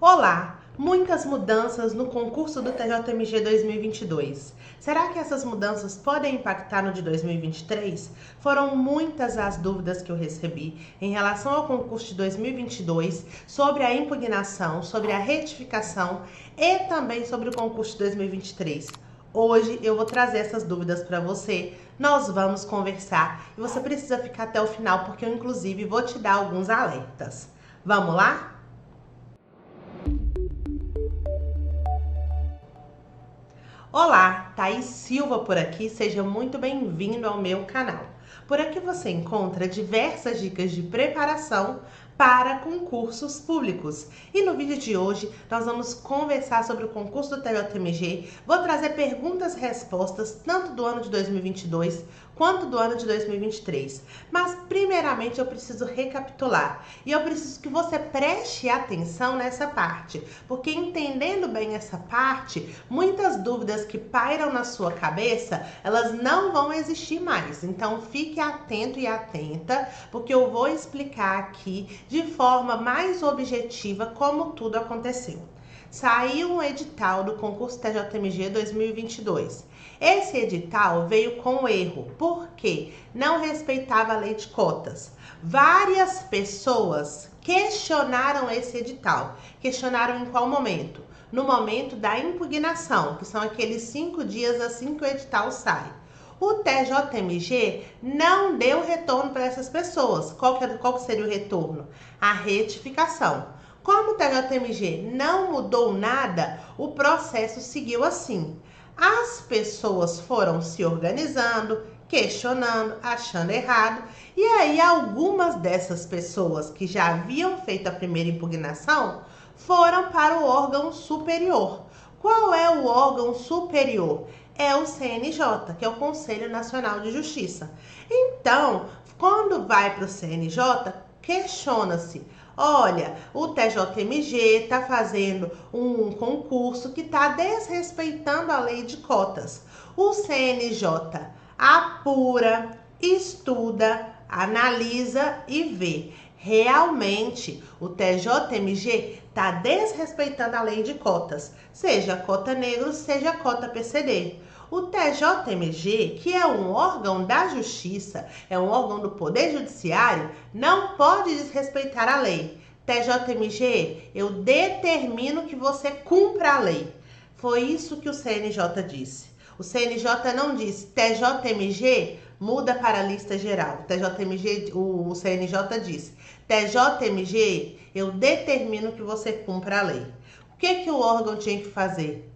Olá! Muitas mudanças no concurso do TJMG 2022. Será que essas mudanças podem impactar no de 2023? Foram muitas as dúvidas que eu recebi em relação ao concurso de 2022, sobre a impugnação, sobre a retificação e também sobre o concurso de 2023. Hoje eu vou trazer essas dúvidas para você, nós vamos conversar e você precisa ficar até o final porque eu inclusive vou te dar alguns alertas. Vamos lá? Olá, Thaís Silva por aqui, seja muito bem-vindo ao meu canal. Por aqui você encontra diversas dicas de preparação para concursos públicos. E no vídeo de hoje nós vamos conversar sobre o concurso do TJMG, vou trazer perguntas e respostas tanto do ano de 2022 quanto do ano de 2023. Mas primeiramente eu preciso recapitular e eu preciso que você preste atenção nessa parte, porque entendendo bem essa parte, muitas dúvidas que pairam na sua cabeça, elas não vão existir mais. Então fique atento e atenta, porque eu vou explicar aqui de forma mais objetiva como tudo aconteceu. Saiu um edital do concurso TJMG 2022. Esse edital veio com erro, porque não respeitava a lei de cotas. Várias pessoas questionaram esse edital. Questionaram em qual momento? No momento da impugnação, que são aqueles 5 dias assim que o edital sai. O TJMG não deu retorno para essas pessoas. Qual que seria o retorno? A retificação. Como o TJMG não mudou nada, o processo seguiu assim. As pessoas foram se organizando, questionando, achando errado, e aí algumas dessas pessoas que já haviam feito a primeira impugnação foram para o órgão superior. Qual é o órgão superior? É o CNJ, que é o Conselho Nacional de Justiça. Então, quando vai para o CNJ, questiona-se: olha, o TJMG está fazendo um concurso que está desrespeitando a lei de cotas. O CNJ apura, estuda, analisa e vê. Realmente, o TJMG está desrespeitando a lei de cotas, seja cota negro, seja cota PCD. O TJMG, que é um órgão da justiça, é um órgão do Poder Judiciário, não pode desrespeitar a lei. TJMG, eu determino que você cumpra a lei. Foi isso que o CNJ disse. O CNJ não disse: TJMG, muda para a lista geral. O CNJ disse: TJMG, eu determino que você cumpra a lei. O que o órgão tinha que fazer?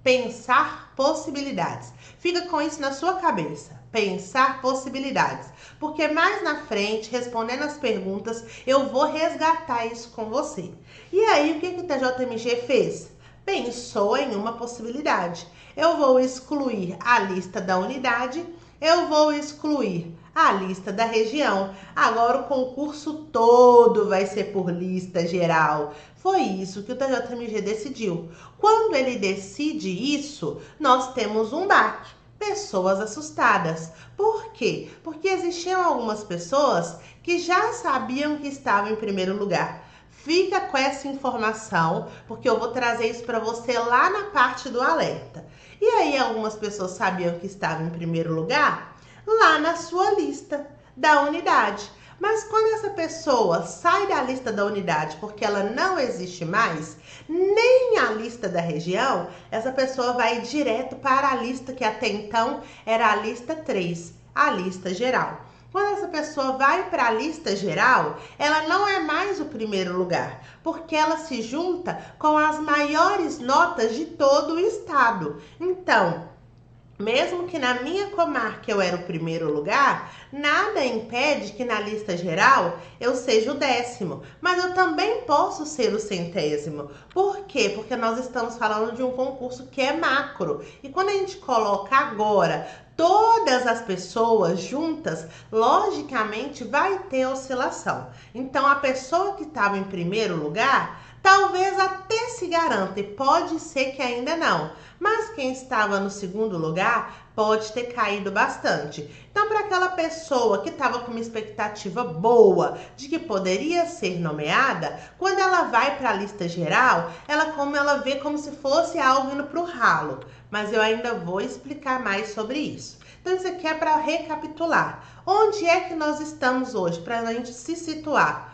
Pensar possibilidades. Fica com isso na sua cabeça. Pensar possibilidades. Porque mais na frente, respondendo as perguntas, eu vou resgatar isso com você. E aí, o que o TJMG fez? Pensou em uma possibilidade. Eu vou excluir a lista da unidade, eu vou excluir a lista da região. Agora o concurso todo vai ser por lista geral. Foi isso que o TJMG decidiu. Quando ele decide isso, nós temos um baque. Pessoas assustadas. Por quê? Porque existiam algumas pessoas que já sabiam que estavam em primeiro lugar. Fica com essa informação, porque eu vou trazer isso para você lá na parte do alerta. E aí algumas pessoas sabiam que estavam em primeiro lugar lá na sua lista da unidade. Mas quando essa pessoa sai da lista da unidade porque ela não existe mais, nem a lista da região, essa pessoa vai direto para a lista que até então era a lista 3, a lista geral. Quando essa pessoa vai para a lista geral, ela não é mais o primeiro lugar, porque ela se junta com as maiores notas de todo o estado. Então, mesmo que na minha comarca eu era o primeiro lugar, nada impede que na lista geral eu seja o 10º, mas eu também posso ser o 100º. Por quê? Porque nós estamos falando de um concurso que é macro. E quando a gente coloca agora todas as pessoas juntas, logicamente vai ter oscilação. Então a pessoa que estava em primeiro lugar talvez até se garanta, e pode ser que ainda não. Mas quem estava no segundo lugar pode ter caído bastante. Então, para aquela pessoa que estava com uma expectativa boa de que poderia ser nomeada, quando ela vai para a lista geral, ela vê como se fosse algo indo para o ralo. Mas eu ainda vou explicar mais sobre isso. Então, isso aqui é para recapitular. Onde é que nós estamos hoje, para a gente se situar?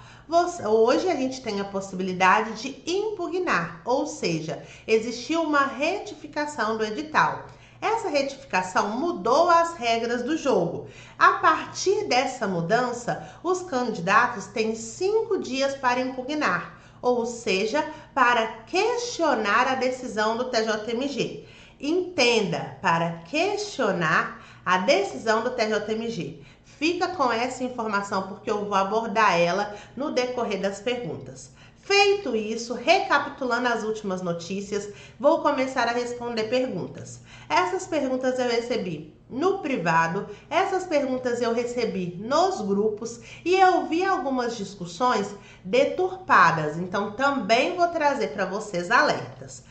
Hoje a gente tem a possibilidade de impugnar, ou seja, existiu uma retificação do edital. Essa retificação mudou as regras do jogo. A partir dessa mudança, os candidatos têm 5 dias para impugnar, ou seja, para questionar a decisão do TJMG. Entenda, para questionar a decisão do TJMG. Fica com essa informação porque eu vou abordar ela no decorrer das perguntas. Feito isso, recapitulando as últimas notícias, vou começar a responder perguntas. Essas perguntas eu recebi no privado, essas perguntas eu recebi nos grupos e eu vi algumas discussões deturpadas, então também vou trazer para vocês alertas.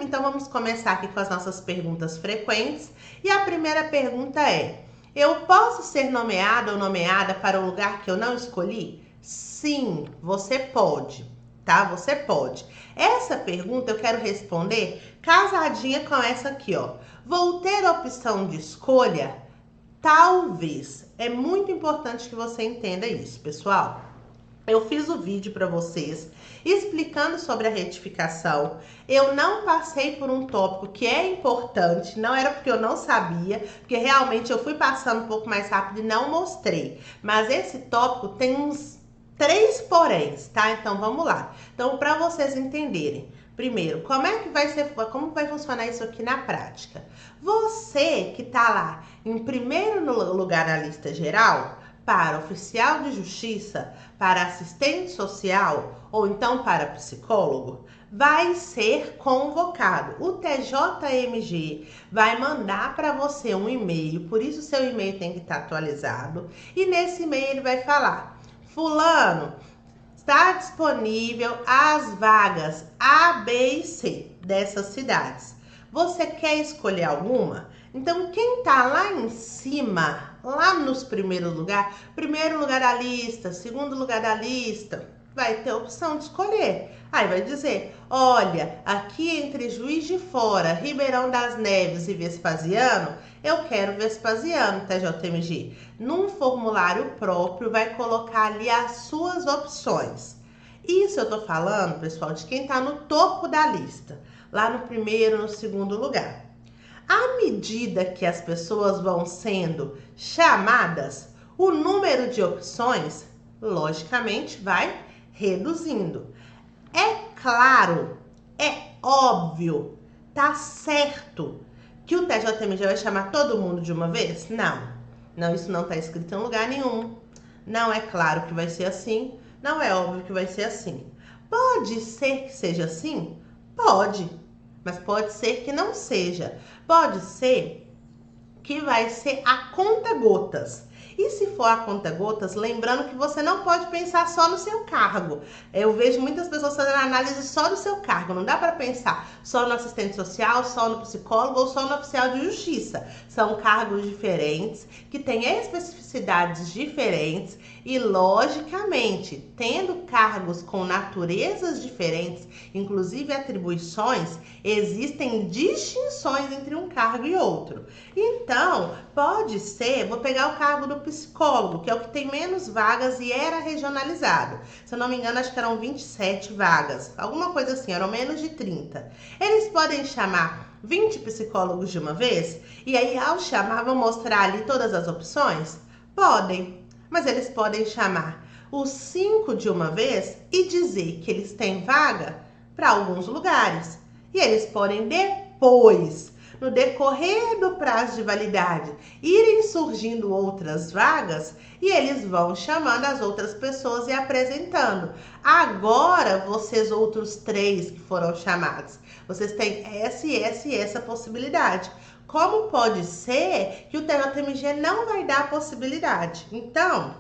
Então vamos começar aqui com as nossas perguntas frequentes e a primeira pergunta é: eu posso ser nomeada ou nomeada para um lugar que eu não escolhi? Sim, você pode, tá? Você pode. Essa pergunta eu quero responder casadinha com essa aqui, ó. Vou ter opção de escolha? Talvez. É muito importante que você entenda isso, pessoal. Eu fiz o vídeo para vocês explicando sobre a retificação. Eu não passei por um tópico que é importante, não era porque eu não sabia, porque realmente eu fui passando um pouco mais rápido e não mostrei. Mas esse tópico tem uns 3 poréns, tá? Então vamos lá. Então, para vocês entenderem, primeiro, como vai funcionar isso aqui na prática? Você que tá lá em primeiro lugar na lista geral, para oficial de justiça, para assistente social ou então para psicólogo, vai ser convocado. O TJMG vai mandar para você um e-mail, por isso seu e-mail tem que estar atualizado, e nesse e-mail ele vai falar: fulano, está disponível as vagas A, B e C dessas cidades. Você quer escolher alguma? Então, quem tá lá em cima, lá nos primeiro lugar da lista, segundo lugar da lista, vai ter a opção de escolher. Aí vai dizer: olha, aqui entre Juiz de Fora, Ribeirão das Neves e Vespasiano, eu quero Vespasiano, TJMG. Num formulário próprio, vai colocar ali as suas opções. Isso eu tô falando, pessoal, de quem tá no topo da lista, lá no primeiro, no segundo lugar. À medida que as pessoas vão sendo chamadas, o número de opções, logicamente, vai reduzindo. É claro, é óbvio, tá certo que o TJMG vai chamar todo mundo de uma vez? Não, isso não tá escrito em lugar nenhum. Não é claro que vai ser assim, não é óbvio que vai ser assim. Pode ser que seja assim? Pode. Mas pode ser que não seja. Pode ser que vai ser a conta-gotas. E se for a conta-gotas, lembrando que você não pode pensar só no seu cargo. Eu vejo muitas pessoas fazendo análise só do seu cargo. Não dá para pensar só no assistente social, só no psicólogo ou só no oficial de justiça. São cargos diferentes, que têm especificidades diferentes e, logicamente, tendo cargos com naturezas diferentes, inclusive atribuições, existem distinções entre um cargo e outro. Então, pode ser, vou pegar o cargo do psicólogo, que é o que tem menos vagas e era regionalizado. Se eu não me engano, acho que eram 27 vagas, alguma coisa assim, eram menos de 30. Eles podem chamar 20 psicólogos de uma vez? E aí, ao chamar, vão mostrar ali todas as opções? Podem, mas eles podem chamar os 5 de uma vez e dizer que eles têm vaga para alguns lugares. E eles podem depois, no decorrer do prazo de validade, irem surgindo outras vagas e eles vão chamando as outras pessoas e apresentando. Agora, vocês outros 3 que foram chamados, vocês têm essa possibilidade. Como pode ser que o TJMG não vai dar a possibilidade? Então,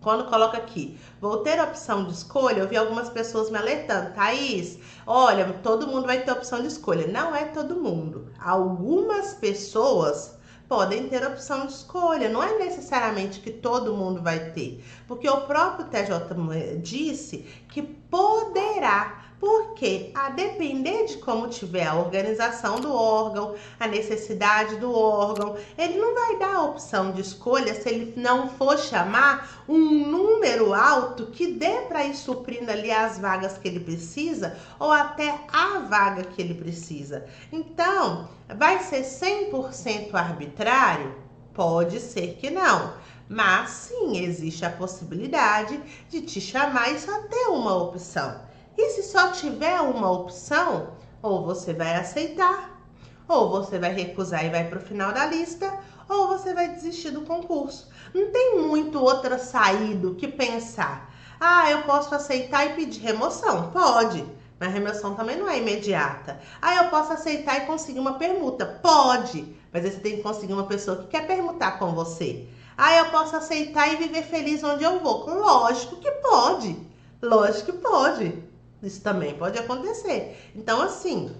Quando coloca aqui, vou ter opção de escolha, eu vi algumas pessoas me alertando. Thaís, olha, todo mundo vai ter opção de escolha. Não é todo mundo. Algumas pessoas podem ter opção de escolha. Não é necessariamente que todo mundo vai ter. Porque o próprio TJ disse que poderá. Porque, a depender de como tiver a organização do órgão, a necessidade do órgão, ele não vai dar a opção de escolha se ele não for chamar um número alto que dê para ir suprindo ali as vagas que ele precisa ou até a vaga que ele precisa. Então, vai ser 100% arbitrário? Pode ser que não. Mas sim, existe a possibilidade de te chamar e só ter uma opção. E se só tiver uma opção, ou você vai aceitar, ou você vai recusar e vai para o final da lista, ou você vai desistir do concurso. Não tem muito outra saída que pensar. Ah, eu posso aceitar e pedir remoção? Pode, mas a remoção também não é imediata. Ah, eu posso aceitar e conseguir uma permuta? Pode, mas aí você tem que conseguir uma pessoa que quer permutar com você. Ah, eu posso aceitar e viver feliz onde eu vou? Lógico que pode, lógico que pode. Isso também pode acontecer. Então, assim,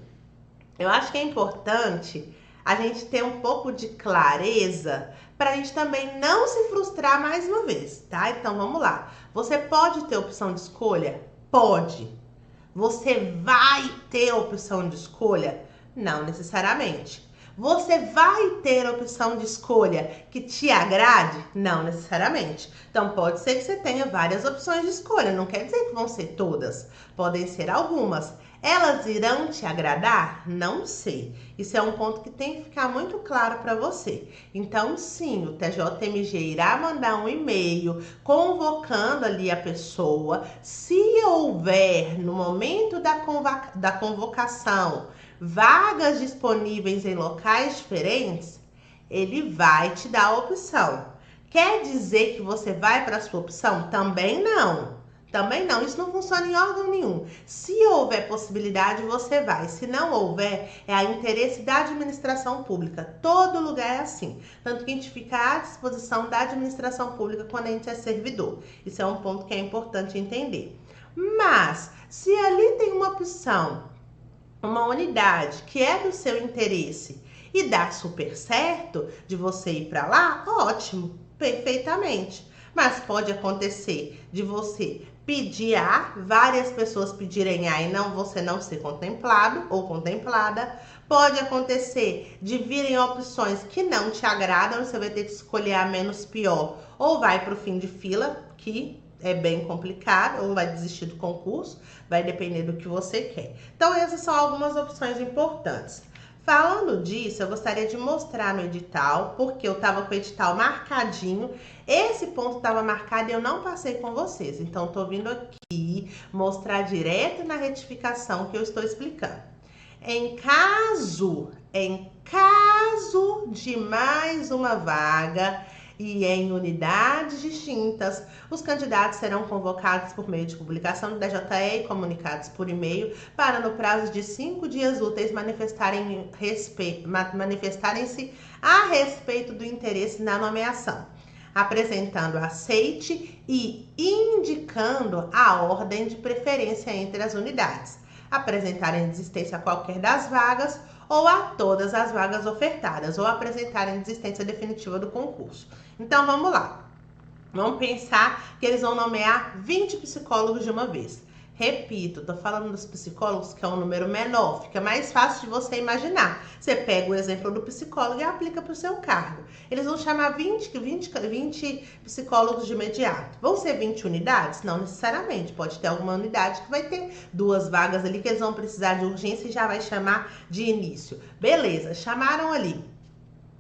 eu acho que é importante a gente ter um pouco de clareza para a gente também não se frustrar mais uma vez, tá? Então, vamos lá. Você pode ter opção de escolha? Pode. Você vai ter opção de escolha? Não necessariamente. Você vai ter opção de escolha que te agrade? Não necessariamente. Então, pode ser que você tenha várias opções de escolha, não quer dizer que vão ser todas. Podem ser algumas. Elas irão te agradar? Não sei. Isso é um ponto que tem que ficar muito claro para você. Então, sim, o TJMG irá mandar um e-mail convocando ali a pessoa. Se houver, no momento da convocação, vagas disponíveis em locais diferentes, ele vai te dar a opção. Quer dizer que você vai para a sua opção? Também não. Também não, isso não funciona em órgão nenhum. Se houver possibilidade, você vai. Se não houver, é a interesse da administração pública. Todo lugar é assim. Tanto que a gente fica à disposição da administração pública quando a gente é servidor. Isso é um ponto que é importante entender. Mas, se ali tem uma opção, uma unidade que é do seu interesse e dá super certo de você ir para lá, ótimo, perfeitamente. Mas pode acontecer de você pedir A, várias pessoas pedirem A e você não ser contemplado ou contemplada. Pode acontecer de virem opções que não te agradam, você vai ter que escolher a menos pior ou vai para o fim de fila, que é bem complicado, ou vai desistir do concurso, vai depender do que você quer. Então, essas são algumas opções importantes. Falando disso, eu gostaria de mostrar no edital, porque eu estava com o edital marcadinho. Esse ponto estava marcado e eu não passei com vocês. Então, estou vindo aqui mostrar direto na retificação que eu estou explicando. Em caso de mais uma vaga e em unidades distintas, os candidatos serão convocados por meio de publicação do DJE e comunicados por e-mail para, no prazo de 5 dias úteis, manifestarem-se a respeito do interesse na nomeação, apresentando aceite e indicando a ordem de preferência entre as unidades, apresentarem desistência a qualquer das vagas ou a todas as vagas ofertadas, ou apresentarem desistência definitiva do concurso. Então, vamos lá. Vamos pensar que eles vão nomear 20 psicólogos de uma vez. Repito, tô falando dos psicólogos, que é um número menor, fica mais fácil de você imaginar. Você pega o exemplo do psicólogo e aplica para o seu cargo. Eles vão chamar 20 psicólogos de imediato. Vão ser 20 unidades? Não necessariamente. Pode ter alguma unidade que vai ter 2 vagas ali que eles vão precisar de urgência e já vai chamar de início. Beleza, chamaram ali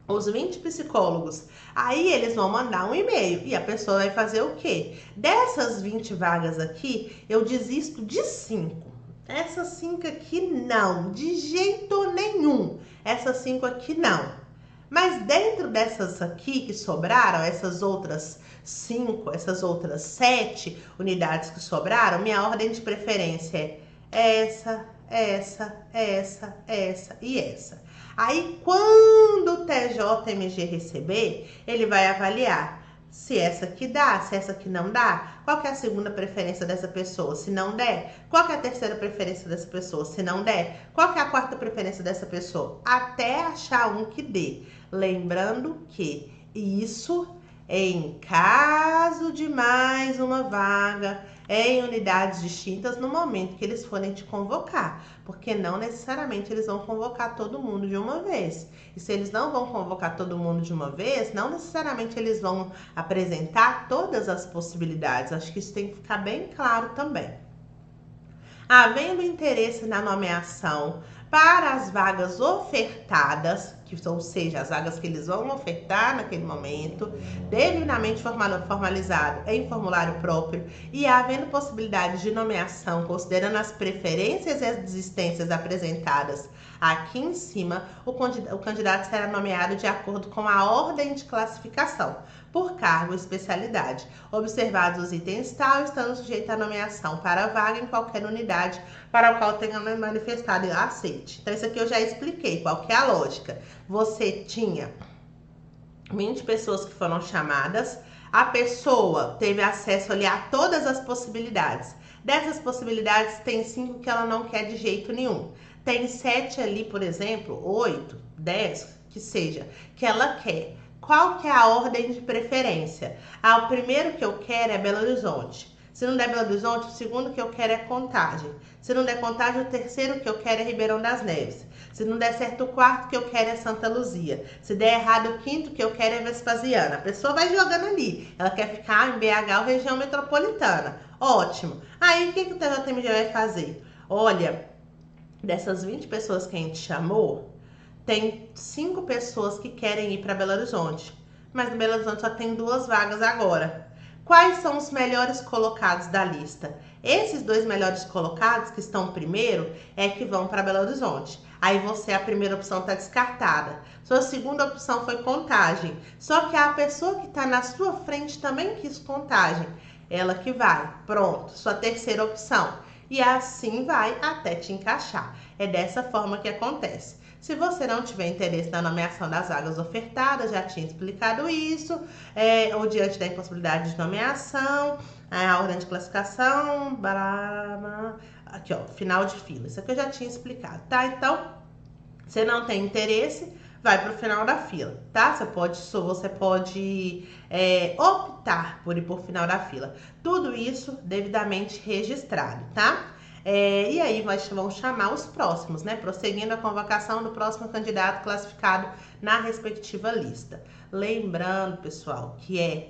os 20 psicólogos. Aí eles vão mandar um e-mail e a pessoa vai fazer o quê? Dessas 20 vagas aqui, eu desisto de 5. Essas 5 aqui não, de jeito nenhum. Essas 5 aqui não. Mas dentro dessas aqui que sobraram, essas outras 5, essas outras 7 unidades que sobraram, minha ordem de preferência é essa e essa. Aí, quando o TJMG receber, ele vai avaliar Se essa aqui dá, se essa aqui não dá, qual que é a segunda preferência dessa pessoa? Se não der, qual que é a terceira preferência dessa pessoa? Se não der, qual que é a quarta preferência dessa pessoa? Até achar um que dê. Lembrando que isso em caso de mais uma vaga em unidades distintas no momento que eles forem te convocar, porque não necessariamente eles vão convocar todo mundo de uma vez. E se eles não vão convocar todo mundo de uma vez, não necessariamente eles vão apresentar todas as possibilidades. Acho que isso tem que ficar bem claro também. Havendo interesse na nomeação para as vagas ofertadas, ou seja, as vagas que eles vão ofertar naquele momento, devidamente formalizado em formulário próprio e havendo possibilidade de nomeação, considerando as preferências e as desistências apresentadas aqui em cima, o candidato será nomeado de acordo com a ordem de classificação, por cargo e especialidade, observados os itens tal, estando sujeito à nomeação para a vaga em qualquer unidade para o qual tenha manifestado aceite. Então, isso aqui eu já expliquei, qual que é a lógica. Você tinha 20 pessoas que foram chamadas, a pessoa teve acesso ali a todas as possibilidades. Dessas possibilidades, tem 5 que ela não quer de jeito nenhum. Tem 7 ali, por exemplo, 8, 10, que seja, que ela quer. Qual que é a ordem de preferência? O primeiro que eu quero é Belo Horizonte. Se não der Belo Horizonte, o segundo que eu quero é Contagem. Se não der Contagem, o terceiro que eu quero é Ribeirão das Neves. Se não der certo, o quarto que eu quero é Santa Luzia. Se der errado, o quinto que eu quero é Vespasiana. A pessoa vai jogando ali. Ela quer ficar em BH ou região metropolitana. Ótimo. Aí, o que o TJMG vai fazer? Olha, dessas 20 pessoas que a gente chamou, tem 5 pessoas que querem ir para Belo Horizonte, mas no Belo Horizonte só tem 2 vagas agora. Quais são os melhores colocados da lista? Esses 2 melhores colocados, que estão primeiro, é que vão para Belo Horizonte. Aí você, a primeira opção está descartada. Sua segunda opção foi Contagem. Só que a pessoa que está na sua frente também quis Contagem. Ela que vai. Pronto, sua terceira opção. E assim vai até te encaixar. É dessa forma que acontece. Se você não tiver interesse na nomeação das vagas ofertadas, já tinha explicado isso, ou diante da impossibilidade de nomeação, a ordem de classificação, aqui ó, final de fila. Isso aqui eu já tinha explicado, tá? Então, se não tem interesse, vai para o final da fila, tá? Você pode optar por ir por final da fila. Tudo isso devidamente registrado, tá? E aí vão chamar os próximos, né? Prosseguindo a convocação do próximo candidato classificado na respectiva lista. Lembrando, pessoal, que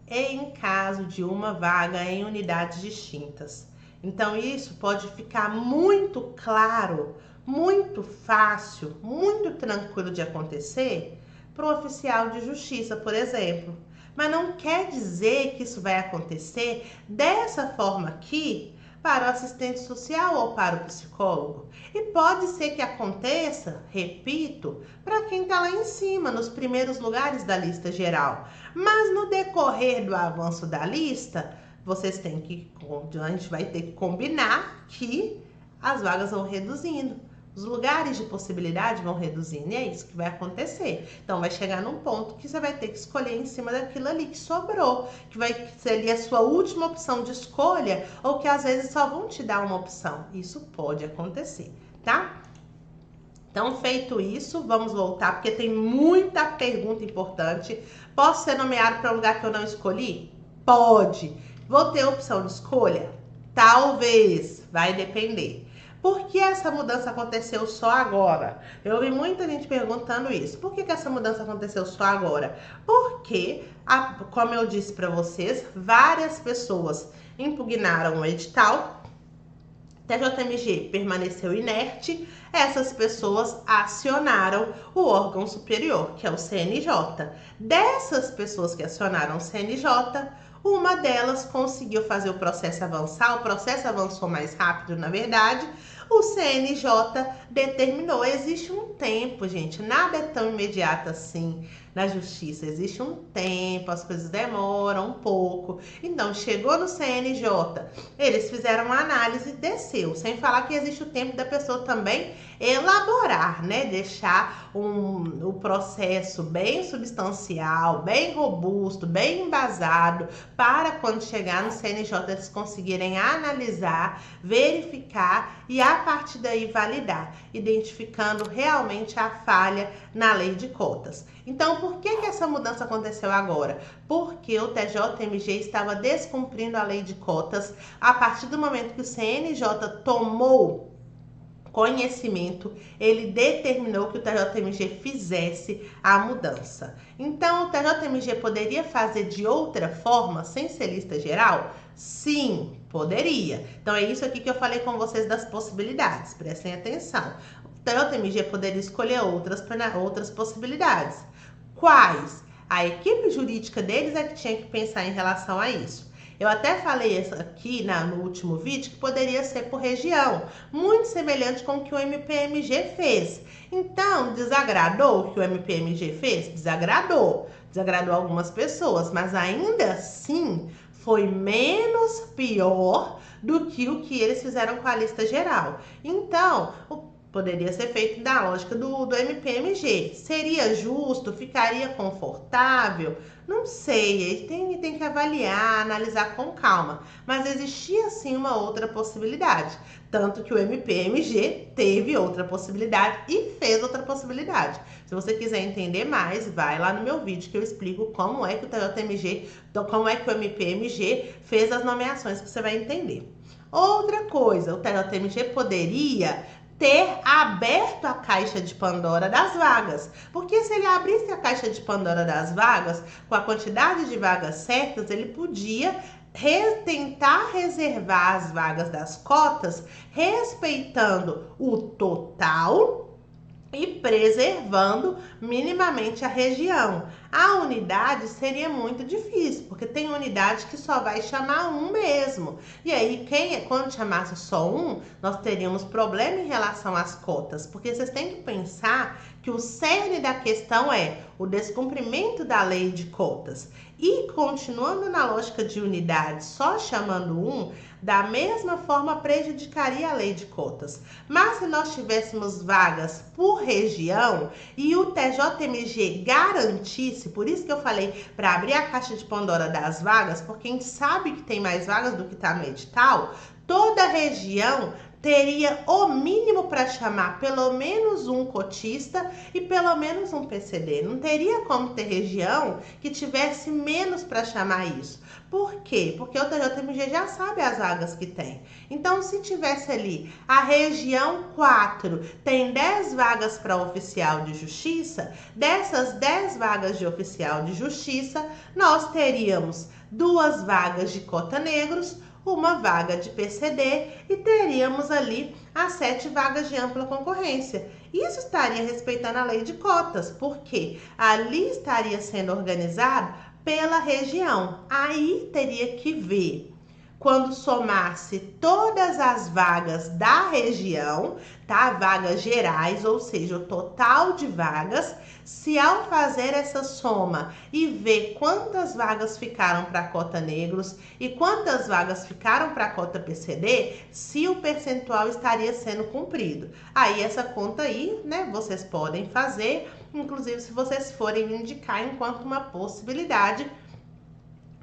em caso de uma vaga em unidades distintas. Então, isso pode ficar muito claro, muito fácil, muito tranquilo de acontecer para o oficial de justiça, por exemplo. Mas não quer dizer que isso vai acontecer dessa forma aqui para o assistente social ou para o psicólogo. E pode ser que aconteça, repito, para quem está lá em cima, nos primeiros lugares da lista geral. Mas no decorrer do avanço da lista, a gente vai ter que combinar que as vagas vão reduzindo. Os lugares de possibilidade vão reduzindo e é isso que vai acontecer. Então, vai chegar num ponto que você vai ter que escolher em cima daquilo ali que sobrou, que vai ser ali a sua última opção de escolha ou que às vezes só vão te dar uma opção. Isso pode acontecer, tá? Então, feito isso, vamos voltar, porque tem muita pergunta importante. Posso ser nomeado para um lugar que eu não escolhi? Pode. Vou ter opção de escolha? Talvez. Vai depender. Por que essa mudança aconteceu só agora? Eu vi muita gente perguntando isso. Por que essa mudança aconteceu só agora? Porque, como eu disse para vocês, várias pessoas impugnaram o edital, TJMG permaneceu inerte, essas pessoas acionaram o órgão superior, que é o CNJ. Dessas pessoas que acionaram o CNJ, uma delas conseguiu fazer o processo avançar, o processo avançou mais rápido, na verdade. O CNJ determinou, existe um tempo, gente, nada é tão imediato assim. na justiça existe um tempo, as coisas demoram um pouco. Então, chegou no CNJ, eles fizeram uma análise e desceu, sem falar que existe o tempo da pessoa também elaborar, né? Deixar o processo bem substancial, bem robusto, bem embasado, para quando chegar no CNJ eles conseguirem analisar, verificar e a partir daí validar, identificando realmente a falha na lei de cotas. Então, por que essa mudança aconteceu agora? Porque o TJMG estava descumprindo a lei de cotas a partir do momento que o CNJ tomou conhecimento, ele determinou que o TJMG fizesse a mudança. Então, o TJMG poderia fazer de outra forma, sem ser lista geral? Sim, poderia. Então, é isso aqui que eu falei com vocês das possibilidades, prestem atenção. O TJMG poderia escolher outras possibilidades. Quais? A equipe jurídica deles é que tinha que pensar em relação a isso. Eu até falei isso aqui no último vídeo que poderia ser por região, muito semelhante com o que o MPMG fez. Então, desagradou o que o MPMG fez? Desagradou. Desagradou algumas pessoas, mas ainda assim foi menos pior do que o que eles fizeram com a lista geral. Então, poderia ser feito na lógica do MPMG. Seria justo? Ficaria confortável? Não sei, tem que avaliar, analisar com calma. Mas existia sim uma outra possibilidade. Tanto que o MPMG teve outra possibilidade e fez outra possibilidade. Se você quiser entender mais, vai lá no meu vídeo que eu explico como é que o TJMG, como é que o MPMG fez as nomeações, que você vai entender. Outra coisa, o TJMG poderia ter aberto a caixa de Pandora das vagas. Porque se ele abrisse a caixa de Pandora das vagas, com a quantidade de vagas certas, ele podia tentar reservar as vagas das cotas, respeitando o total e preservando minimamente a região. A unidade seria muito difícil, porque tem unidade que só vai chamar um mesmo. E aí, quando chamasse só um, nós teríamos problema em relação às cotas, porque vocês têm que pensar que o cerne da questão é o descumprimento da lei de cotas. E continuando na lógica de unidade, só chamando um, da mesma forma prejudicaria a lei de cotas. Mas se nós tivéssemos vagas por região e o TJMG garantisse, por isso que eu falei para abrir a caixa de Pandora das vagas, porque a gente sabe que tem mais vagas do que está no edital, toda região teria o mínimo para chamar pelo menos um cotista e pelo menos um PCD. Não teria como ter região que tivesse menos para chamar isso. Por quê? Porque o TJMG já sabe as vagas que tem. Então, se tivesse ali a região 4 tem 10 vagas para oficial de justiça, dessas 10 vagas de oficial de justiça, nós teríamos 2 vagas de cota negros, uma vaga de PCD e teríamos ali as 7 vagas de ampla concorrência. Isso estaria respeitando a lei de cotas, porque ali estaria sendo organizado pela região. Aí teria que ver, quando somasse todas as vagas da região, tá? Vagas gerais, ou seja, o total de vagas, se ao fazer essa soma e ver quantas vagas ficaram para a cota negros e quantas vagas ficaram para a cota PCD, se o percentual estaria sendo cumprido. Aí essa conta aí, né, vocês podem fazer, inclusive se vocês forem me indicar enquanto uma possibilidade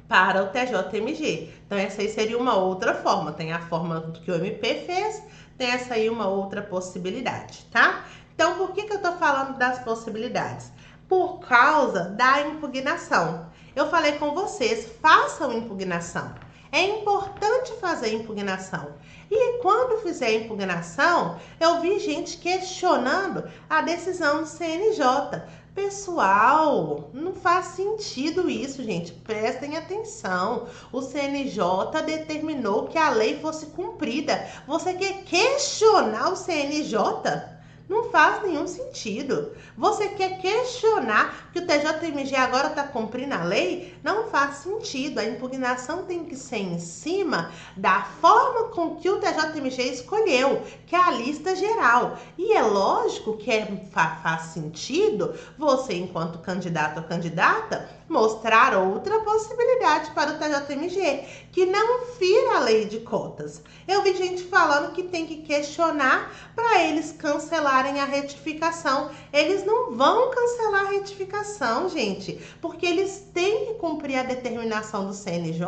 para o TJMG. Então essa aí seria uma outra forma. Tem a forma que o MP fez, tem essa aí uma outra possibilidade, tá? Então por que eu tô falando das possibilidades? Por causa da impugnação. Eu falei com vocês, façam impugnação. É importante fazer impugnação. E quando fizer a impugnação, eu vi gente questionando a decisão do CNJ. Pessoal, não faz sentido isso, gente. Prestem atenção. O CNJ determinou que a lei fosse cumprida. Você quer questionar o CNJ? Não faz nenhum sentido. Você quer questionar que o TJMG agora está cumprindo a lei? Não faz sentido. A impugnação tem que ser em cima da forma com que o TJMG escolheu, que é a lista geral. E é lógico que faz sentido você, enquanto candidato ou candidata, mostrar outra possibilidade para o TJMG, que não fira a lei de cotas. Eu vi gente falando que tem que questionar para eles cancelarem a retificação. Eles não vão cancelar a retificação, gente, porque eles têm que cumprir a determinação do CNJ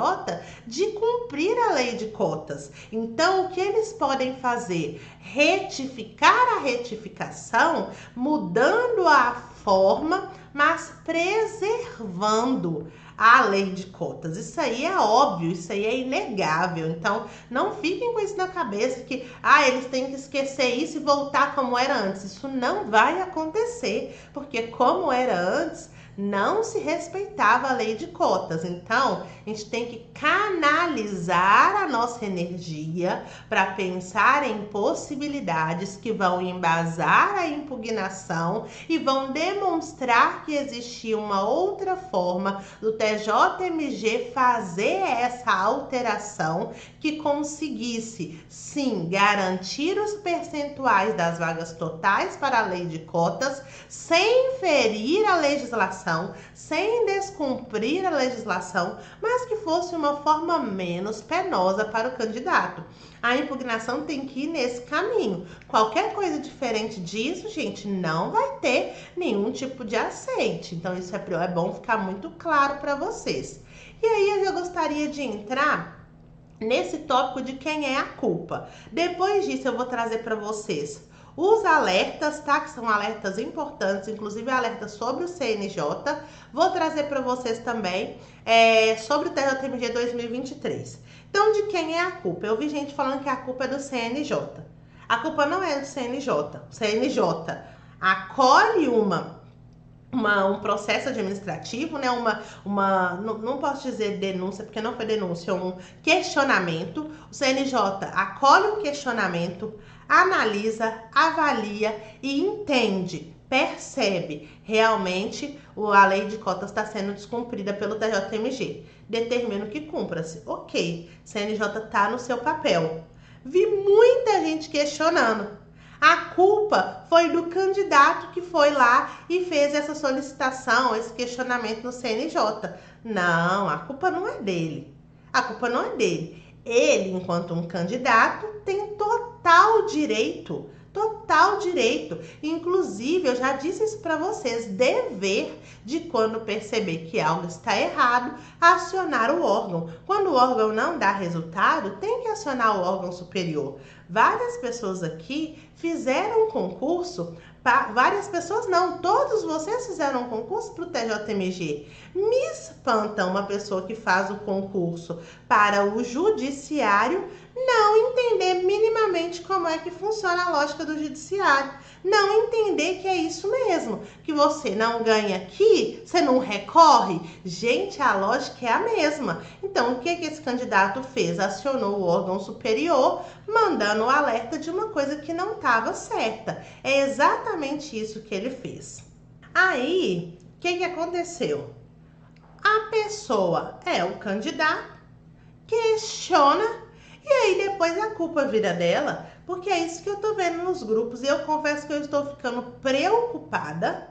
de cumprir a lei de cotas. Então, o que eles podem fazer? Retificar a retificação, mudando a forma, mas preservando a lei de cotas. Isso aí é óbvio, isso aí é inegável. Então, não fiquem com isso na cabeça que eles têm que esquecer isso e voltar como era antes. Isso não vai acontecer, porque como era antes, não se respeitava a lei de cotas. Então, a gente tem que canalizar a nossa energia para pensar em possibilidades que vão embasar a impugnação e vão demonstrar que existia uma outra forma do TJMG fazer essa alteração que conseguisse, sim, garantir os percentuais das vagas totais para a lei de cotas, sem ferir a legislação, sem descumprir a legislação, mas que fosse uma forma menos penosa para o candidato. A impugnação tem que ir nesse caminho. Qualquer coisa diferente disso, gente, não vai ter nenhum tipo de aceite. Então, isso é bom ficar muito claro para vocês. E aí, eu já gostaria de entrar nesse tópico de quem é a culpa. Depois disso, eu vou trazer para vocês os alertas, tá? Que são alertas importantes, inclusive alertas sobre o CNJ. Vou trazer para vocês também sobre o TJMG 2023. Então, de quem é a culpa? Eu vi gente falando que a culpa é do CNJ. A culpa não é do CNJ. O CNJ acolhe um processo administrativo, né? Não posso dizer denúncia, porque não foi denúncia, um questionamento. O CNJ acolhe um questionamento, analisa, avalia e entende, percebe realmente a lei de cotas está sendo descumprida pelo TJMG. Determina que cumpra-se. Ok, CNJ está no seu papel. Vi muita gente questionando. A culpa foi do candidato que foi lá e fez essa solicitação, esse questionamento no CNJ. Não, a culpa não é dele. A culpa não é dele. Ele, enquanto um candidato, tem total direito. Inclusive, eu já disse isso para vocês, dever de, quando perceber que algo está errado, acionar o órgão. Quando o órgão não dá resultado, tem que acionar o órgão superior. Várias pessoas aqui fizeram um concurso, várias pessoas não, todos vocês fizeram um concurso para o TJMG. Me espanta uma pessoa que faz o concurso para o judiciário não entender minimamente como é que funciona a lógica do judiciário. Não entender que é isso mesmo, que você não ganha aqui, você não recorre. Gente, a lógica é a mesma. Então, o que esse candidato fez? Acionou o órgão superior, mandando o alerta de uma coisa que não estava certa. É exatamente isso que ele fez. Aí, o que aconteceu? A pessoa o candidato, questiona, e aí depois a culpa vira dela, porque é isso que eu tô vendo nos grupos. E eu confesso que eu estou ficando preocupada.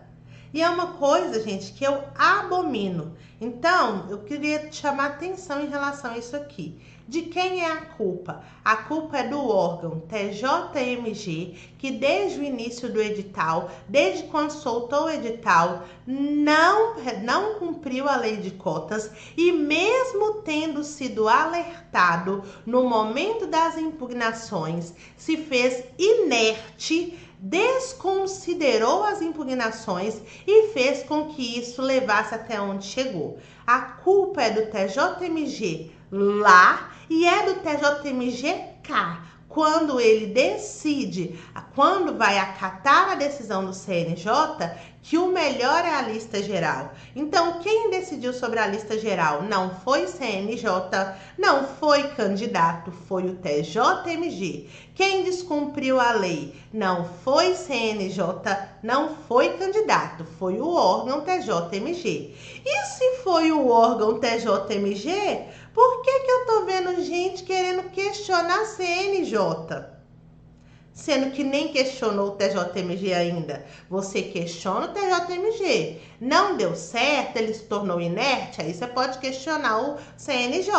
E é uma coisa, gente, que eu abomino. Então, eu queria chamar atenção em relação a isso aqui. De quem é a culpa? A culpa é do órgão TJMG, que desde o início do edital, desde quando soltou o edital, não cumpriu a lei de cotas, e mesmo tendo sido alertado no momento das impugnações, se fez inerte, desconsiderou as impugnações e fez com que isso levasse até onde chegou. A culpa é do TJMG lá e é do TJMG cá. quando ele decide, quando vai acatar a decisão do CNJ, que o melhor é a lista geral. Então, quem decidiu sobre a lista geral não foi CNJ, não foi candidato, foi o TJMG. Quem descumpriu a lei não foi CNJ, não foi candidato, foi o órgão TJMG. E se foi o órgão TJMG, por que eu tô vendo gente querendo questionar a CNJ? Sendo que nem questionou o TJMG ainda. Você questiona o TJMG. Não deu certo, ele se tornou inerte, aí você pode questionar o CNJ.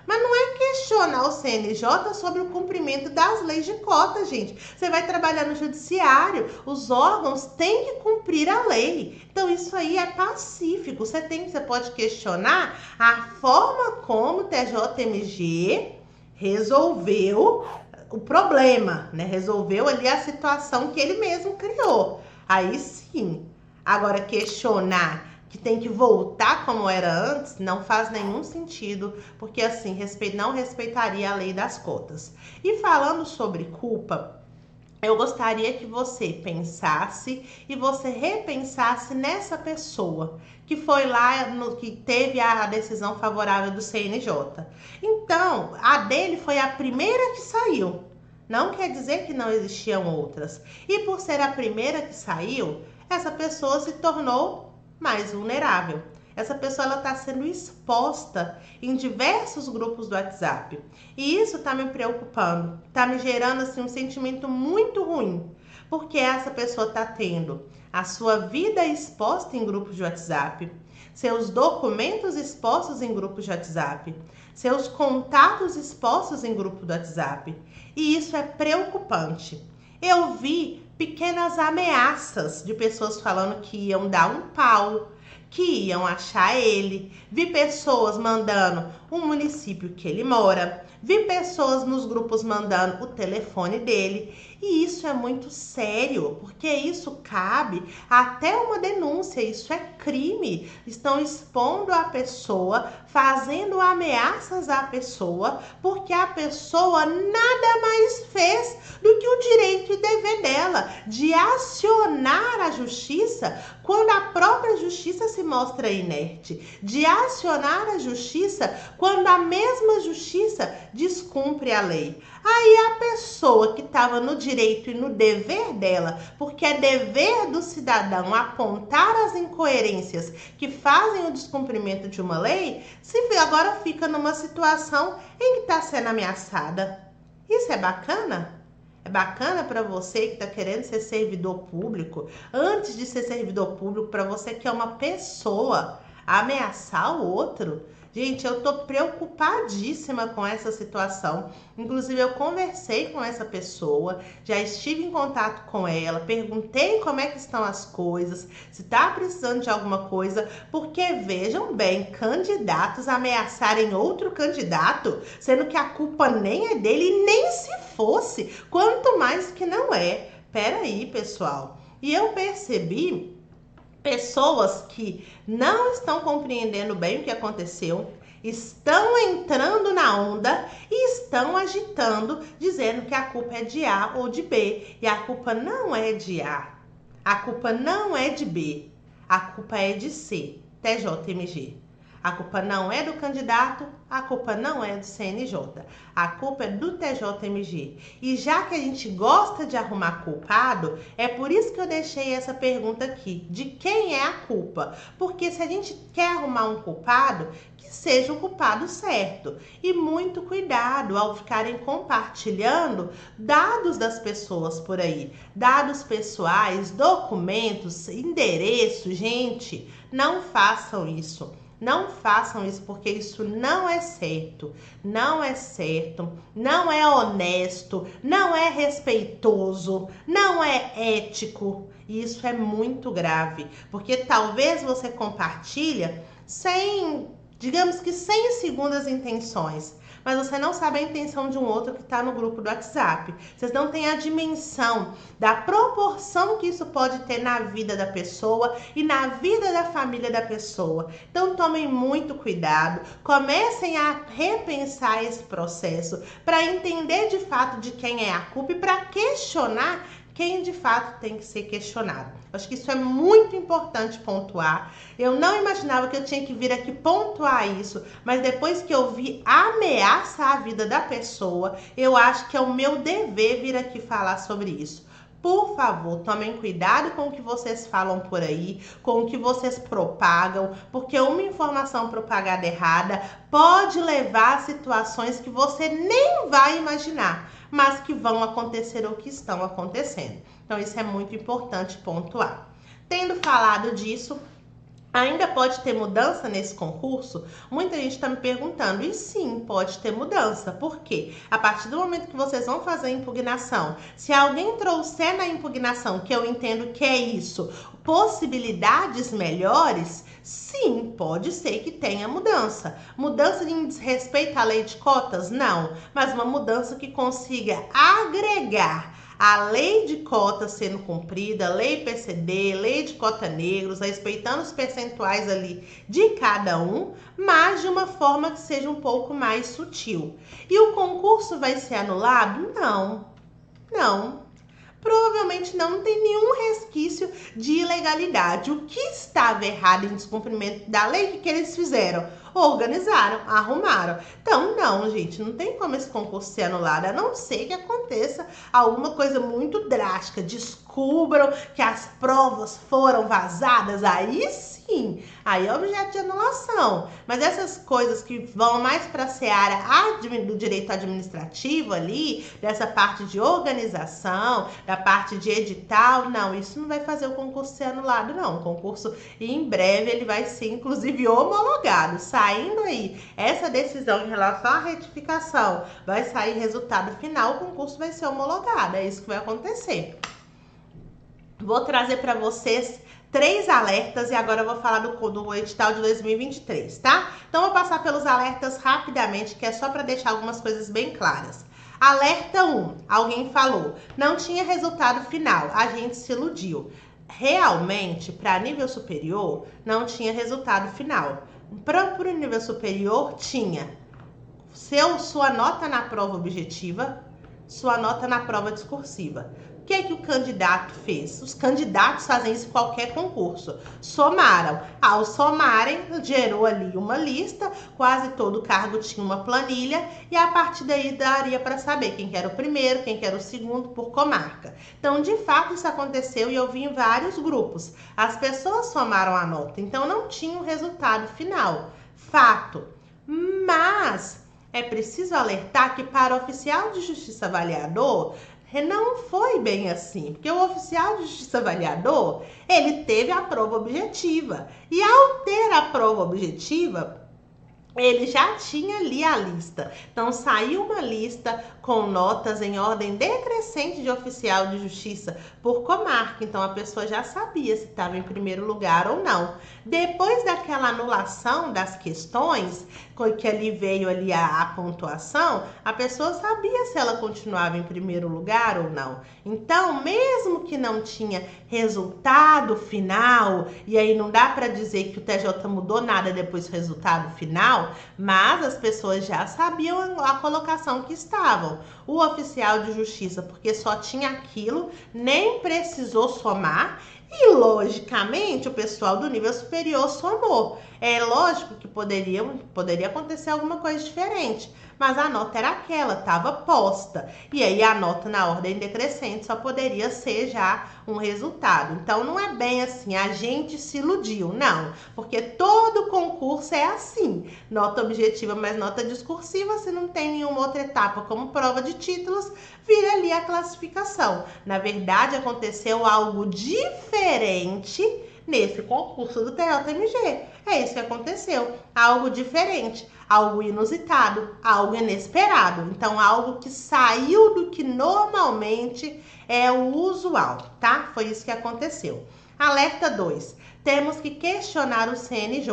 Mas não é questionar o CNJ sobre o cumprimento das leis de cota, gente. Você vai trabalhar no judiciário, os órgãos têm que cumprir a lei. Então isso aí é pacífico. Você pode questionar a forma como o TJMG resolveu o problema, né? Resolveu ali a situação que ele mesmo criou. Aí sim. Agora, questionar que tem que voltar como era antes não faz nenhum sentido, porque assim não respeitaria a lei das cotas. E falando sobre culpa, eu gostaria que você pensasse e você repensasse nessa pessoa que foi lá, que teve a decisão favorável do CNJ. Então, a dele foi a primeira que saiu. Não quer dizer que não existiam outras. E por ser a primeira que saiu, essa pessoa se tornou mais vulnerável. Essa pessoa está sendo exposta em diversos grupos do WhatsApp. E isso está me preocupando, está me gerando assim, um sentimento muito ruim. Porque essa pessoa está tendo a sua vida exposta em grupos de WhatsApp, seus documentos expostos em grupos de WhatsApp, seus contatos expostos em grupo do WhatsApp. E isso é preocupante. Eu vi pequenas ameaças de pessoas falando que iam dar um pau, que iam achar ele. Vi pessoas mandando o município que ele mora. Vi pessoas nos grupos mandando o telefone dele. E isso é muito sério, porque isso cabe até uma denúncia, isso é crime. Estão expondo a pessoa, fazendo ameaças à pessoa, porque a pessoa nada mais fez do que o direito e dever dela de acionar a justiça quando a própria justiça se mostra inerte, de acionar a justiça quando a mesma justiça descumpre a lei. Aí a pessoa que estava no direito e no dever dela, porque é dever do cidadão apontar as incoerências que fazem o descumprimento de uma lei, agora fica numa situação em que está sendo ameaçada. Isso é bacana? É bacana para você que está querendo ser servidor público, antes de ser servidor público, para você que é uma pessoa, ameaçar o outro? Gente, eu tô preocupadíssima com essa situação. Inclusive, eu conversei com essa pessoa, já estive em contato com ela, perguntei como é que estão as coisas, se tá precisando de alguma coisa, porque vejam bem, candidatos ameaçarem outro candidato, sendo que a culpa nem é dele e nem se fosse, quanto mais que não é. Peraí, pessoal. E eu percebi pessoas que não estão compreendendo bem o que aconteceu, estão entrando na onda e estão agitando, dizendo que a culpa é de A ou de B. E a culpa não é de A, a culpa não é de B, a culpa é de C, TJMG. A culpa não é do candidato, a culpa não é do CNJ, a culpa é do TJMG. E já que a gente gosta de arrumar culpado, é por isso que eu deixei essa pergunta aqui, de quem é a culpa? Porque se a gente quer arrumar um culpado, que seja o culpado certo. E muito cuidado ao ficarem compartilhando dados das pessoas por aí, dados pessoais, documentos, endereço. Gente, não façam isso. Não façam isso, porque isso não é certo, não é certo, não é honesto, não é respeitoso, não é ético. E isso é muito grave, porque talvez você compartilha sem, digamos que sem segundas intenções, mas você não sabe a intenção de um outro que está no grupo do WhatsApp. Vocês não têm a dimensão da proporção que isso pode ter na vida da pessoa e na vida da família da pessoa. Então tomem muito cuidado, comecem a repensar esse processo para entender de fato de quem é a culpa e para questionar quem de fato tem que ser questionado. Acho que isso é muito importante pontuar. Eu não imaginava que eu tinha que vir aqui pontuar isso, mas depois que eu vi ameaçar a vida da pessoa, eu acho que é o meu dever vir aqui falar sobre isso. Por favor, tomem cuidado com o que vocês falam por aí, com o que vocês propagam, porque uma informação propagada errada pode levar a situações que você nem vai imaginar, mas que vão acontecer ou que estão acontecendo. Então, isso é muito importante pontuar. Tendo falado disso, ainda pode ter mudança nesse concurso? Muita gente está me perguntando, e sim, pode ter mudança. Por quê? A partir do momento que vocês vão fazer a impugnação, se alguém trouxer na impugnação, que eu entendo que é isso, possibilidades melhores, sim, pode ser que tenha mudança. Mudança em desrespeito à lei de cotas? Não, mas uma mudança que consiga agregar a lei de cotas sendo cumprida, lei PCD, lei de cota negros, respeitando os percentuais ali de cada um, mas de uma forma que seja um pouco mais sutil. E o concurso vai ser anulado? Não. Provavelmente não tem nenhum resquício de ilegalidade. O que estava errado em descumprimento da lei, que eles fizeram? Organizaram, arrumaram. Então, não, gente, não tem como esse concurso ser anulado, a não ser que aconteça alguma coisa muito drástica. Descubram que as provas foram vazadas, aí sim, aí é objeto de anulação. Mas essas coisas que vão mais para a seara do direito administrativo ali, dessa parte de organização, da parte de edital, não, isso não vai fazer o concurso ser anulado, não. O concurso, em breve, ele vai ser, inclusive, homologado. Saindo aí essa decisão em relação à retificação, vai sair resultado final, o concurso vai ser homologado. É isso que vai acontecer. Vou trazer para vocês 3 alertas e agora eu vou falar do edital de 2023, tá? Então, vou passar pelos alertas rapidamente, que é só para deixar algumas coisas bem claras. Alerta 1, alguém falou, não tinha resultado final, a gente se iludiu. Realmente, para nível superior, não tinha resultado final. Para o nível superior, tinha sua nota na prova objetiva, sua nota na prova discursiva. O que é que o candidato fez? Os candidatos fazem isso em qualquer concurso. Somaram. Ao somarem, gerou ali uma lista, quase todo cargo tinha uma planilha, e a partir daí daria para saber quem que era o primeiro, quem que era o segundo por comarca. Então, de fato, isso aconteceu e eu vi em vários grupos. As pessoas somaram a nota, então não tinha o resultado final. Fato. Mas é preciso alertar que para o oficial de justiça avaliador, não foi bem assim, porque o oficial de justiça avaliador, ele teve a prova objetiva. E ao ter a prova objetiva, ele já tinha ali a lista. Então, saiu uma lista com notas em ordem decrescente de oficial de justiça por comarca. Então, a pessoa já sabia se estava em primeiro lugar ou não. Depois daquela anulação das questões, que ali veio ali a pontuação, a pessoa sabia se ela continuava em primeiro lugar ou não. Então, mesmo que não tinha resultado final, e aí não dá para dizer que o TJ mudou nada depois do resultado final, mas as pessoas já sabiam a colocação que estavam. O oficial de justiça, porque só tinha aquilo, nem precisou somar. E, logicamente, o pessoal do nível superior somou. É lógico que poderia acontecer alguma coisa diferente, mas a nota era aquela, estava posta. E aí a nota na ordem decrescente só poderia ser já um resultado. Então, não é bem assim, a gente se iludiu, não. Porque todo concurso é assim. Nota objetiva mais nota discursiva, se não tem nenhuma outra etapa como prova de títulos, vira ali a classificação. Na verdade, aconteceu algo diferente nesse concurso do TJMG. É isso que aconteceu. Algo diferente, algo inusitado, algo inesperado. Então, algo que saiu do que normalmente é o usual, tá? Foi isso que aconteceu. Alerta 2. Temos que questionar o CNJ.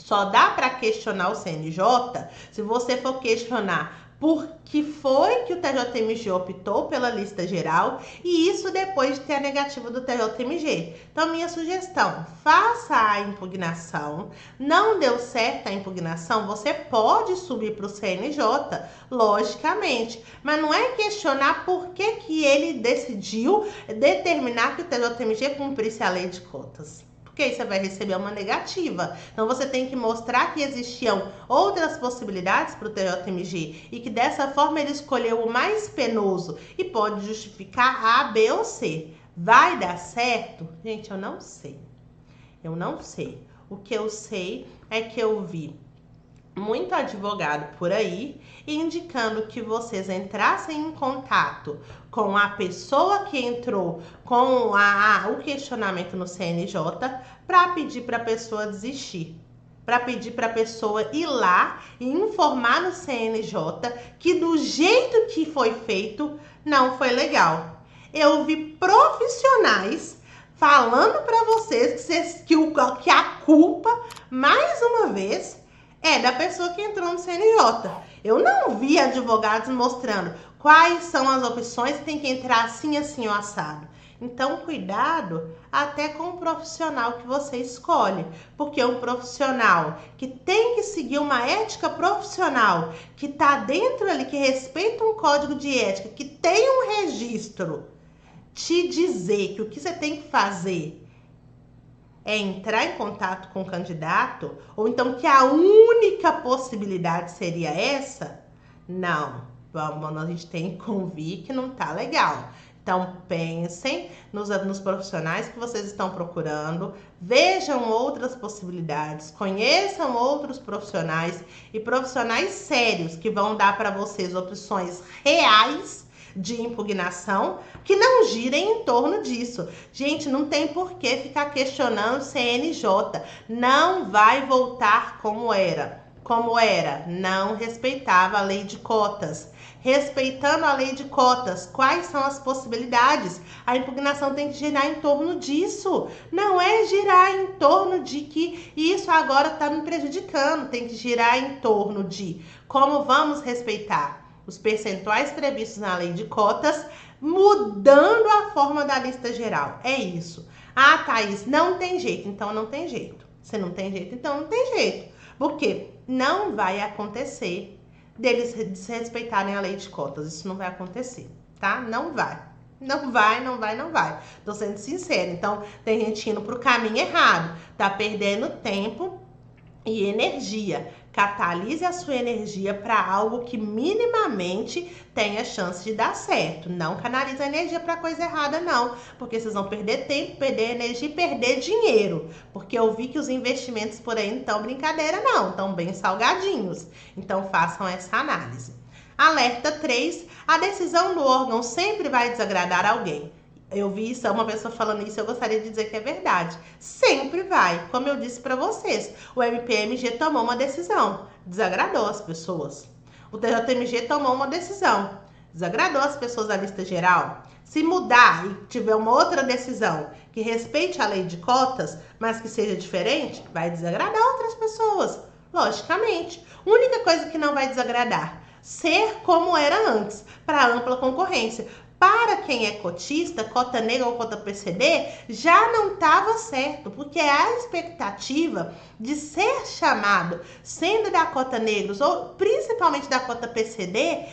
Só dá para questionar o CNJ se você for questionar por que foi que o TJMG optou pela lista geral e isso depois de ter a negativa do TJMG. Então, minha sugestão, faça a impugnação. Não deu certo a impugnação, você pode subir para o CNJ, logicamente, mas não é questionar por que ele decidiu determinar que o TJMG cumprisse a lei de cotas. Porque aí você vai receber uma negativa. Então, você tem que mostrar que existiam outras possibilidades para o TJMG e que dessa forma ele escolheu o mais penoso e pode justificar A, B ou C. Vai dar certo? Gente, eu não sei. Eu não sei. O que eu sei é que eu vi muito advogado por aí indicando que vocês entrassem em contato com a pessoa que entrou com o questionamento no CNJ para pedir para a pessoa desistir, para pedir para a pessoa ir lá e informar no CNJ que do jeito que foi feito não foi legal. Eu vi profissionais falando para vocês que a culpa, mais uma vez, é da pessoa que entrou no CNJ. Eu não vi advogados mostrando quais são as opções que tem que entrar assim, assim ou assado. Então, cuidado até com o profissional que você escolhe, porque um profissional que tem que seguir uma ética profissional, que está dentro ali, que respeita um código de ética, que tem um registro, te dizer que o que você tem que fazer é entrar em contato com o candidato, ou então que a única possibilidade seria essa, não. A gente tem que convir que não tá legal. Então, pensem nos profissionais que vocês estão procurando, vejam outras possibilidades, conheçam outros profissionais e profissionais sérios que vão dar para vocês opções reais de impugnação que não girem em torno disso. Gente, não tem por que ficar questionando o CNJ. Não vai voltar como era. Como era, não respeitava a lei de cotas. Respeitando a lei de cotas, quais são as possibilidades? A impugnação tem que girar em torno disso. Não é girar em torno de que isso agora está me prejudicando. Tem que girar em torno de como vamos respeitar os percentuais previstos na lei de cotas, mudando a forma da lista geral. É isso. Ah, Thaís, não tem jeito. Então não tem jeito. Se não tem jeito, então não tem jeito. Porque não vai acontecer deles desrespeitarem a lei de cotas. Isso não vai acontecer, tá? Não vai. Não vai, não vai, não vai. Tô sendo sincera. Então, tem gente indo pro caminho errado. Tá perdendo tempo e energia. Catalise a sua energia para algo que minimamente tenha chance de dar certo. Não canalize a energia para coisa errada, não. Porque vocês vão perder tempo, perder energia e perder dinheiro. Porque eu vi que os investimentos por aí não estão brincadeira, não. Estão bem salgadinhos. Então, façam essa análise. Alerta 3. A decisão do órgão sempre vai desagradar alguém. Eu vi isso, uma pessoa falando isso, eu gostaria de dizer que é verdade. Sempre vai. Como eu disse para vocês, o MPMG tomou uma decisão, desagradou as pessoas. O TJMG tomou uma decisão, desagradou as pessoas da lista geral. Se mudar e tiver uma outra decisão que respeite a lei de cotas, mas que seja diferente, vai desagradar outras pessoas, logicamente. A única coisa que não vai desagradar, ser como era antes, para ampla concorrência. Para quem é cotista, cota negra ou cota PCD, já não estava certo, porque a expectativa de ser chamado, sendo da cota negros ou principalmente da cota PCD,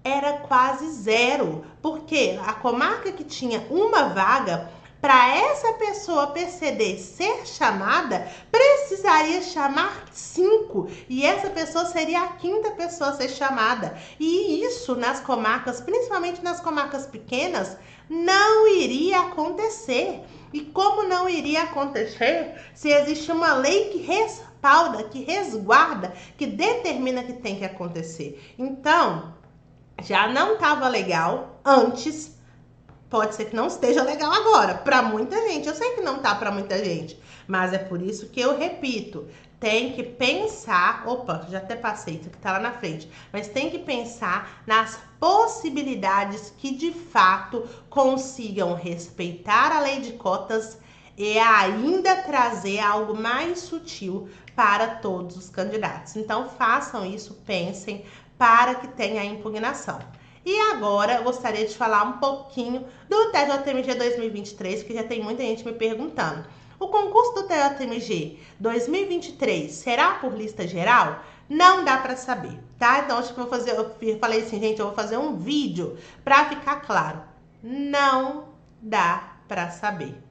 era quase zero, porque a comarca que tinha uma vaga, para essa pessoa PCD ser chamada, precisaria chamar 5. E essa pessoa seria a 5ª pessoa a ser chamada. E isso nas comarcas, principalmente nas comarcas pequenas, não iria acontecer. E como não iria acontecer se existe uma lei que respalda, que resguarda, que determina que tem que acontecer? Então, já não estava legal antes. Pode ser que não esteja legal agora, para muita gente. Eu sei que não tá para muita gente, mas é por isso que eu repito, tem que pensar, opa, já até passei, isso aqui tá lá na frente, mas tem que pensar nas possibilidades que de fato consigam respeitar a lei de cotas é ainda trazer algo mais sutil para todos os candidatos. Então façam isso, pensem, para que tenha a impugnação. E agora eu gostaria de falar um pouquinho do TJMG 2023, que já tem muita gente me perguntando. O concurso do TJMG 2023 será por lista geral? Não dá para saber, tá? Então acho que eu falei assim, gente, eu vou fazer um vídeo para ficar claro. Não dá para saber.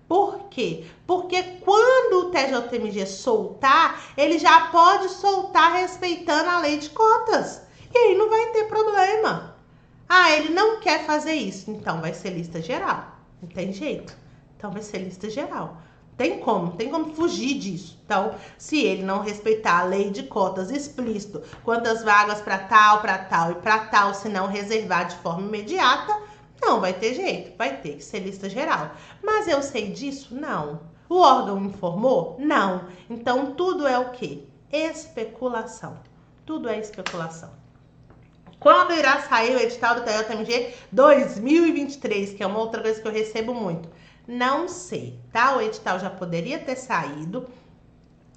Por quê? Porque quando o TJMG soltar, ele já pode soltar respeitando a lei de cotas. E aí não vai ter problema. Ah, ele não quer fazer isso, então vai ser lista geral. Não tem jeito. Então vai ser lista geral. Tem como fugir disso. Então, se ele não respeitar a lei de cotas explícito, quantas vagas para tal e para tal, se não reservar de forma imediata, não vai ter jeito, vai ter que ser lista geral. Mas eu sei disso? Não. O órgão informou? Não. Então, tudo é o quê? Especulação. Tudo é especulação. Quando irá sair o edital do TJMG 2023, que é uma outra coisa que eu recebo muito? Não sei, tá? O edital já poderia ter saído.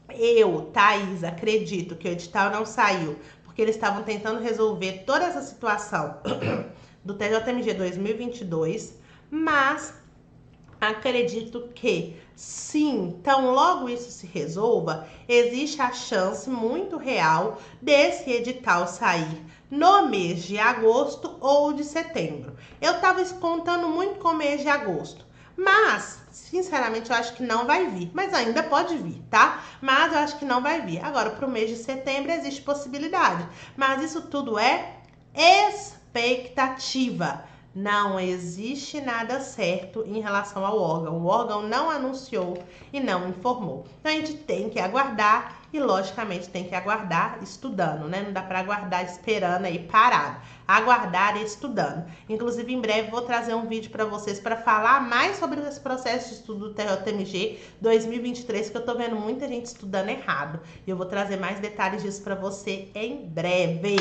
Eu, Thaís, acredito que o edital não saiu, porque eles estavam tentando resolver toda essa situação do TJMG 2022, mas acredito que sim, então logo isso se resolva, existe a chance muito real desse edital sair no mês de agosto ou de setembro. Eu estava contando muito com o mês de agosto, mas sinceramente eu acho que não vai vir, mas ainda pode vir, tá? Mas eu acho que não vai vir. Agora para o mês de setembro existe possibilidade, mas isso tudo é expectativa. Não existe nada certo em relação ao órgão. O órgão não anunciou e não informou. Então a gente tem que aguardar e, logicamente, tem que aguardar estudando, né? Não dá para aguardar esperando aí parado. Aguardar estudando. Inclusive, em breve vou trazer um vídeo para vocês para falar mais sobre esse processo de estudo do TJMG 2023, que eu tô vendo muita gente estudando errado. E eu vou trazer mais detalhes disso para você em breve.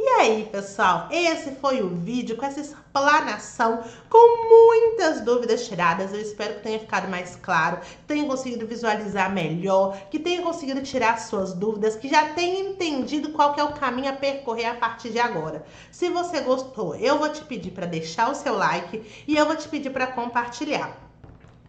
E aí, pessoal, esse foi o vídeo com essa explanação, com muitas dúvidas tiradas. Eu espero que tenha ficado mais claro, que tenha conseguido visualizar melhor, que tenha conseguido tirar suas dúvidas, que já tenha entendido qual que é o caminho a percorrer a partir de agora. Se você gostou, eu vou te pedir para deixar o seu like e eu vou te pedir para compartilhar.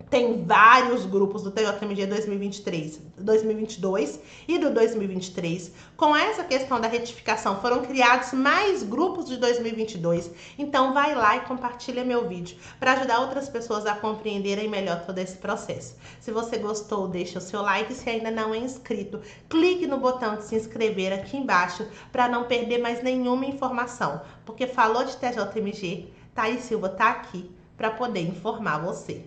Tem vários grupos do TJMG 2023, 2022 e do 2023. Com essa questão da retificação, foram criados mais grupos de 2022. Então, vai lá e compartilha meu vídeo para ajudar outras pessoas a compreenderem melhor todo esse processo. Se você gostou, deixa o seu like. Se ainda não é inscrito, clique no botão de se inscrever aqui embaixo para não perder mais nenhuma informação. Porque falou de TJMG, Thaís Silva tá aqui para poder informar você.